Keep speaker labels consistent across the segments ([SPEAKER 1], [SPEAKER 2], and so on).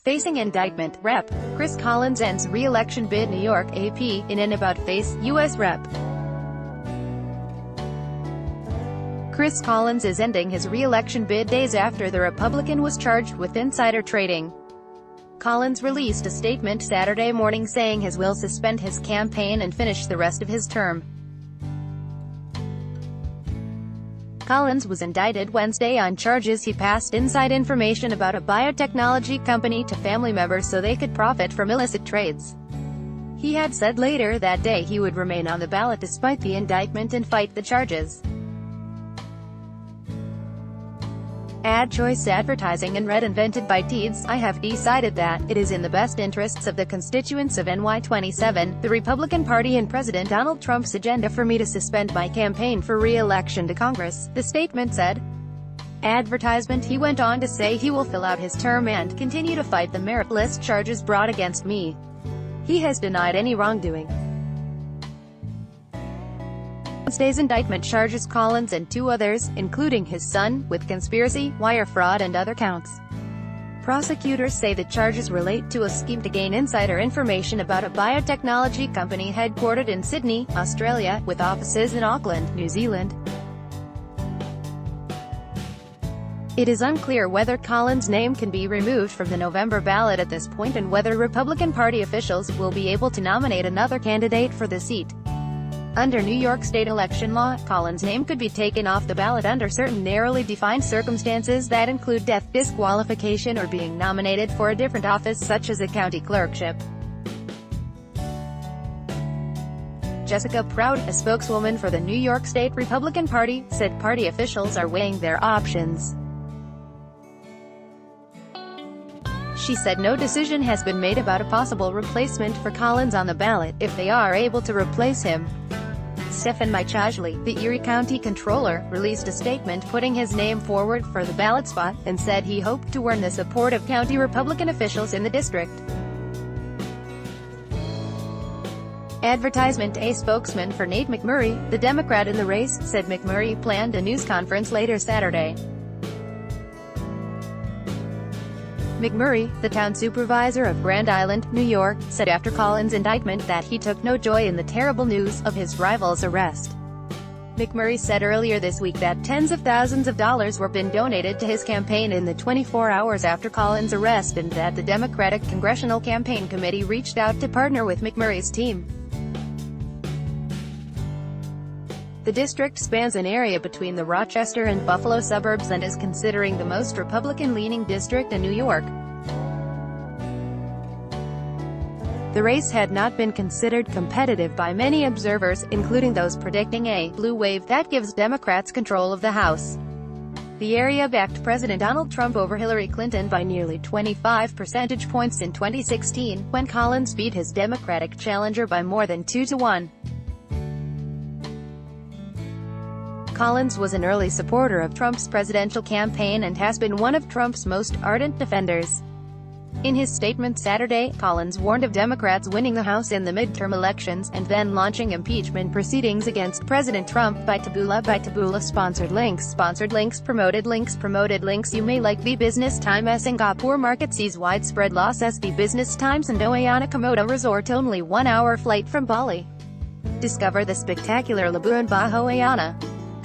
[SPEAKER 1] Facing indictment, Rep. Chris Collins ends re-election bid. New York, AP, in and about face, U.S. Rep. Chris Collins is ending his re-election bid days after the Republican was charged with insider trading. Collins released a statement Saturday morning saying he will suspend his campaign and finish the rest of his term. Collins was indicted Wednesday on charges he passed inside information about a biotechnology company to family members so they could profit from illicit trades. He had said later that day he would remain on the ballot despite the indictment and fight the charges. Ad choice advertising and red invented by Teeds. I have decided that it is in the best interests of the constituents of NY27, the Republican Party and President Donald Trump's agenda for me to suspend my campaign for re-election to Congress, the statement said. Advertisement. He went on to say he will fill out his term and continue to fight the meritless charges brought against me. He has denied any wrongdoing. Wednesday's indictment charges Collins and two others, including his son, with conspiracy, wire fraud and other counts. Prosecutors say the charges relate to a scheme to gain insider information about a biotechnology company headquartered in Sydney, Australia, with offices in Auckland, New Zealand. It is unclear whether Collins' name can be removed from the November ballot at this point and whether Republican Party officials will be able to nominate another candidate for the seat. Under New York state election law, Collins' name could be taken off the ballot under certain narrowly defined circumstances that include death, disqualification or being nominated for a different office such as a county clerkship. Jessica Proud, a spokeswoman for the New York State Republican Party, said party officials are weighing their options. She said no decision has been made about a possible replacement for Collins on the ballot, if they are able to replace him. Stephen Michajli, the Erie County Controller, released a statement putting his name forward for the ballot spot, and said he hoped to earn the support of county Republican officials in the district. Advertisement. A spokesman for Nate McMurray, the Democrat in the race, said McMurray planned a news conference later Saturday. McMurray, the town supervisor of Grand Island, New York, said after Collins' indictment that he took no joy in the terrible news of his rival's arrest. McMurray said earlier this week that tens of thousands of dollars were been donated to his campaign in the 24 hours after Collins' arrest and that the Democratic Congressional Campaign Committee reached out to partner with McMurray's team. The district spans an area between the Rochester and Buffalo suburbs and is considering the most Republican-leaning district in New York. The race had not been considered competitive by many observers, including those predicting a blue wave that gives Democrats control of the House. The area backed President Donald Trump over Hillary Clinton by nearly 25 percentage points in 2016, when Collins beat his Democratic challenger by more than 2-1. Collins was an early supporter of Trump's presidential campaign and has been one of Trump's most ardent defenders. In his statement Saturday, Collins warned of Democrats winning the House in the midterm elections, and then launching impeachment proceedings against President Trump by Taboola sponsored links. Promoted links. You may like the Business Times. Singapore market sees widespread loss as the Business Times and Oayana Komodo Resort only 1-hour flight from Bali. Discover the spectacular Labuan Bajo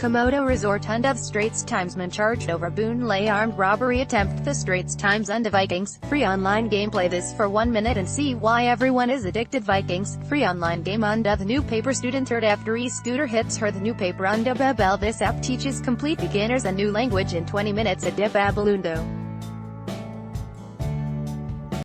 [SPEAKER 1] Komodo Resort of Straits Timesman charged over Boonlay armed robbery attempt. The Straits Times and Vikings. Free online game. Play this for 1 minute and see why everyone is addicted. Vikings. Free online game. The new paper student heard after e-scooter hits her. The new paper Babel. This app teaches complete beginners a new language in 20 minutes at Babalundo.